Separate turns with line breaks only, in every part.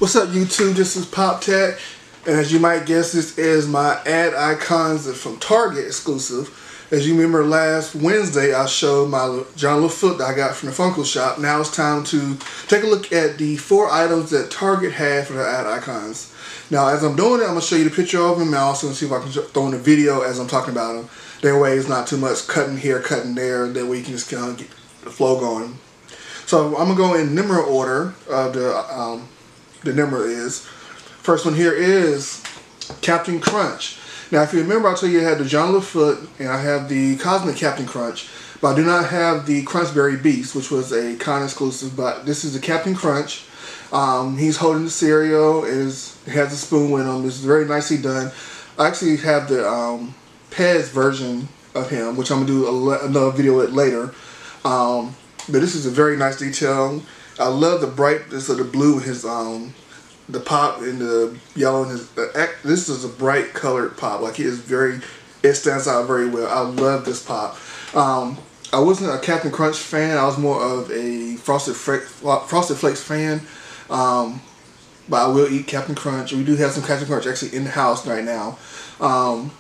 What's up, YouTube? This is Pop Tech, and as you might guess, this is my ad icons from Target exclusive. As you remember, last Wednesday I showed my John LaFoot that I got from the Funko shop. Now it's time to take a look at the 4 items that Target had for the ad icons. Now, as I'm doing it, I'm going to show you the picture of them, and also see if I can throw in a video as I'm talking about them. That way it's not too much cutting here, cutting there, that way you can just kind of get the flow going. So I'm going to go in number order of the number is. First one here is Captain Crunch. Now, if you remember, I told you I had the John LaFoot and I have the Cosmic Captain Crunch, but I do not have the Crunchberry Beast, which was a con exclusive. But this is the Captain Crunch. He's holding the cereal. It has a spoon with him. It's very nicely done. I actually have the Pez version of him, which I'm gonna do another video with later. But this is a very nice detail. I love the brightness of the blue in his the pop and the yellow in his. This is a bright colored pop. Like it stands out very well. I love this pop. I wasn't a Captain Crunch fan. I was more of a Frosted Flakes fan. But I will eat Captain Crunch. We do have some Captain Crunch actually in the house right now. Well,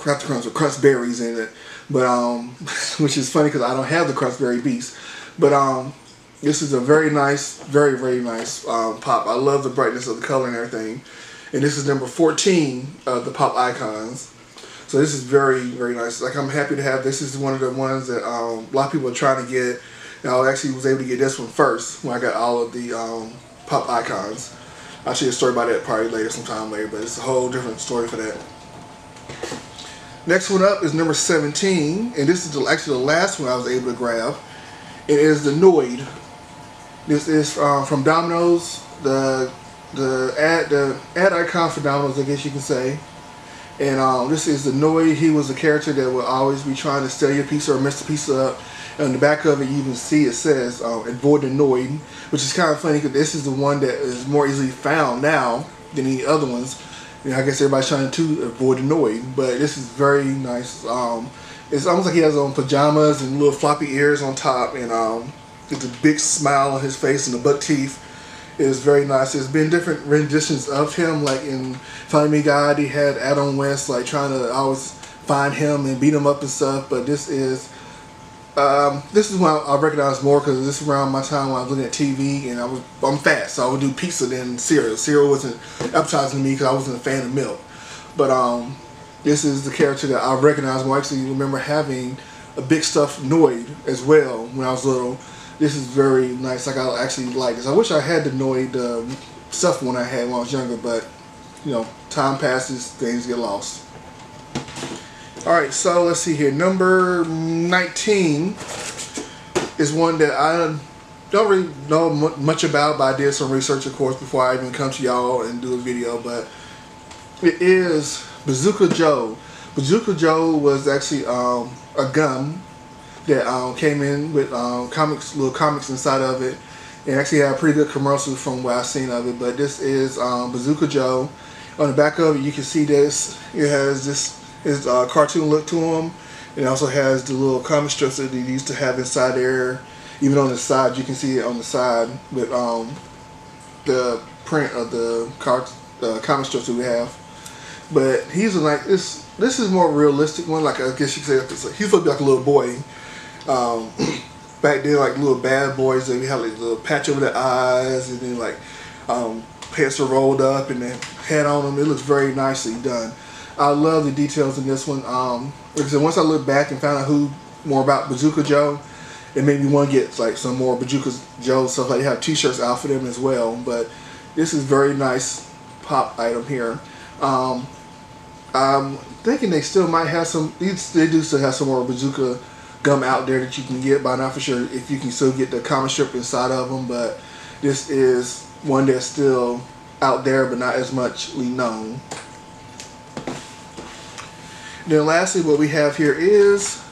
Captain Crunch with crunch berries in it, but which is funny because I don't have the Crunchberry Beast. But this is a very nice, very nice pop. I love the brightness of the color and everything. And this is number 14 of the pop icons. So this is very nice. Like, I'm happy to have this. This is one of the ones that a lot of people are trying to get. And I actually was able to get this one first when I got all of the pop icons. I'll show you a story about that probably later, sometime later, but it's a whole different story for that. Next one up is number 17, and this is actually the last one I was able to grab. It is the Noid. This is from Domino's, the ad icon for Domino's, I guess you can say. And this is the Noid. He was a character that would always be trying to steal your pizza or mess the pizza up. And on the back of it, you can see it says "Avoid the Noid," which is kind of funny because this is the one that is more easily found now than any other ones. You know, I guess everybody's trying to avoid the Noid, but this is very nice. It's almost like he has on pajamas and little floppy ears on top, and it's a big smile on his face and the buck teeth. It is very nice. There's been different renditions of him, like in Family Guy, he had Adam West like trying to always find him and beat him up and stuff. But this is one I recognize more because this is around my time when I was looking at TV, and I'm fast, so I would do pizza then cereal. Cereal wasn't appetizing to me because I wasn't a fan of milk. But this is the character that I recognize more. I actually remember having a big stuffed Noid as well when I was little. This is very nice. Like, I actually like this. I wish I had the Noid stuffed one I had when I was younger, but you know, time passes, things get lost. Alright, so let's see here. Number 19 is one that I don't really know much about, but I did some research, of course, before I even come to y'all and do a video. But it is Bazooka Joe. Bazooka Joe was actually a gum that came in with little comics inside of it, and actually had a pretty good commercial from what I've seen of it. But this is Bazooka Joe. On the back of it, you can see this. It has his cartoon look to him. It also has the little comic strips that they used to have inside there. Even on the side, you can see it on the side with the print of the comic strips that we have. But he's like this. This is more realistic one. Like, I guess you could say he's supposed to be like a little boy. Back then, like little bad boys, they had like a little patch over their eyes, and then like pants are rolled up and then hat on them. It looks very nicely done. I love the details in this one. Like I said, once I looked back and found out more about Bazooka Joe, it made me want to get like some more Bazooka Joe stuff. Like, they have t-shirts out for them as well. But this is very nice pop item here. I'm thinking they still might have some. They do still have some more Bazooka gum out there that you can get, but I'm not for sure if you can still get the comic strip inside of them. But this is one that's still out there, but not as muchly known. Then lastly, what we have here is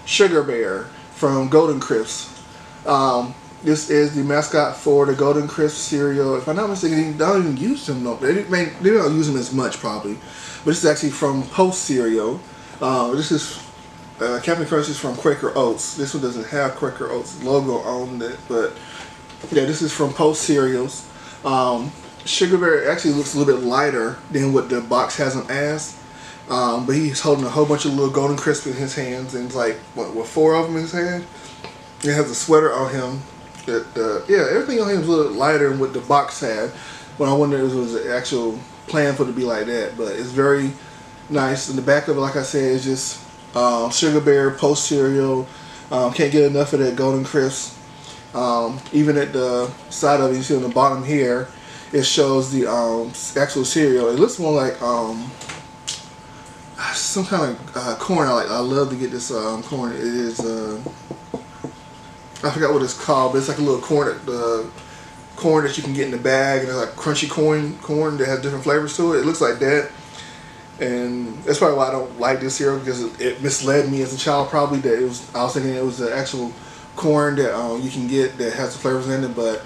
Sugar Bear from Golden Crisps. This is the mascot for the Golden Crisp cereal. If I'm not mistaken, they don't even use them. No, they don't use them as much probably. But this is actually from Post cereal. This is Captain Crunch is from Quaker Oats. This one doesn't have Quaker Oats logo on it, but yeah, this is from Post cereals. Sugar Bear actually looks a little bit lighter than what the box has him as. But he's holding a whole bunch of little Golden Crisp in his hands, and it's like, what 4 of them in his hand? He has a sweater on him. Yeah, everything on him is a little lighter than what the box had. But I wonder if it was an actual plan for it to be like that. But it's very nice. In the back of it, like I said, is just Sugar Bear Post cereal. Can't get enough of that Golden Crisp. Even at the side of it, you see on the bottom here, it shows the actual cereal. It looks more like some kind of corn. I love to get this corn. It is I forgot what it's called, but it's like a little corn that you can get in the bag, and it's like crunchy corn that has different flavors to it. It looks like that, and that's probably why I don't like this cereal, because it misled me as a child. Probably that I was thinking it was the actual corn that you can get that has the flavors in it, but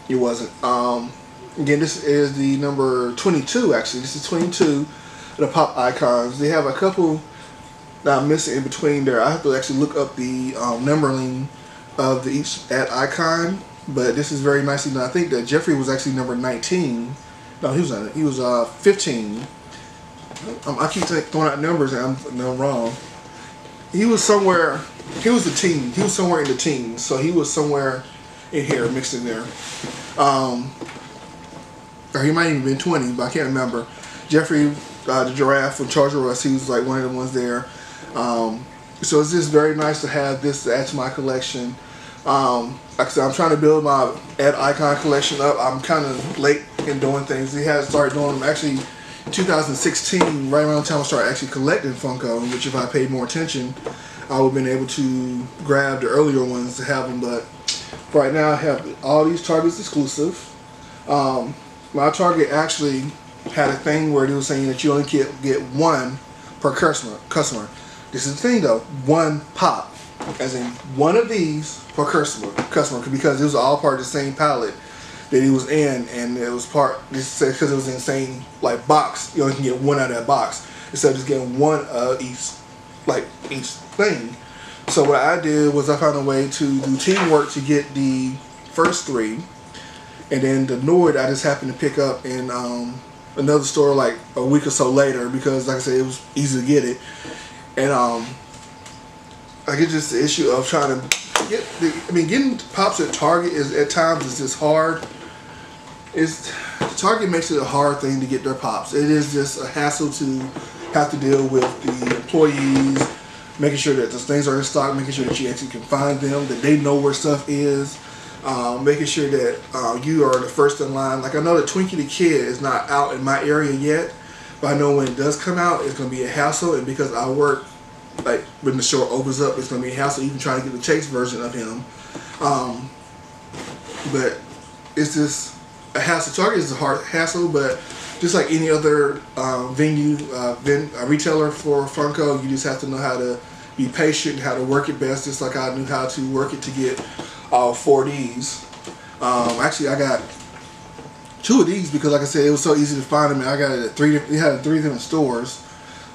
it wasn't. Again, this is the number 22. Actually, this is 22. The pop icons. They have a couple that I'm missing in between there. I have to actually look up the numbering of each ad icon, but this is very nicely done. I think that Jeffrey was actually number 19. No, he was not. He was 15. I keep throwing out numbers and I'm wrong. He was somewhere. He was a teen. He was somewhere in the teens. So he was somewhere in here, mixed in there. Or he might even been 20, but I can't remember. Jeffrey, the giraffe from Charger Russ, he was like one of the ones there. So it's just very nice to have this to add to my collection. Like I said, I'm trying to build my ad icon collection up. I'm kind of late in doing things. He has started doing them actually in 2016, right around the time I started actually collecting Funko, which if I paid more attention, I would have been able to grab the earlier ones to have them. But right now I have all these Target's exclusive. My Target actually had a thing where they were saying that you only get one per customer. This is the thing though, one pop, as in one of these per customer, because it was all part of the same palette that he was in, and it was part, because it was in the same like box, you only can get one out of that box instead of just getting one of each thing. So what I did was I found a way to do teamwork to get the first 3, and then the Nord I just happened to pick up in another store like a week or so later, because like I said, it was easy to get it. And like it's just the issue of trying to get getting pops at Target is at times is just hard. Target makes it a hard thing to get their pops. It is just a hassle to have to deal with the employees, making sure that those things are in stock, making sure that you actually can find them, that they know where stuff is, making sure that you are the first in line. Like I know that Twinkie the Kid is not out in my area yet, but I know when it does come out, it's going to be a hassle, and because I work, like when the store opens up, it's going to be a hassle even trying to get the Chase version of him. But it's just a hassle. Target is a hard hassle, but just like any other retailer for Funko, you just have to know how to be patient and how to work it best, just like I knew how to work it to get all 4 of these. Actually, I got 2 of these because, like I said, it was so easy to find them. And I got it at 3. It had 3 different stores,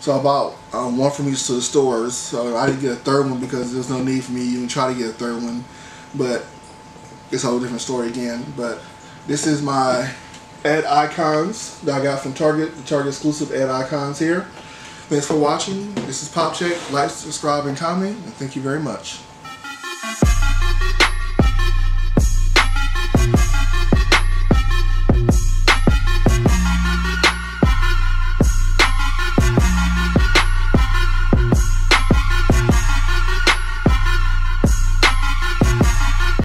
so I bought one from each of the stores. So I didn't get a 3rd one because there's no need for me to even try to get a 3rd one. But it's a whole different story again. But this is my ad icons that I got from Target, the Target exclusive ad icons here. Thanks for watching. This is Pop Check. Like, subscribe, and comment. And thank you very much.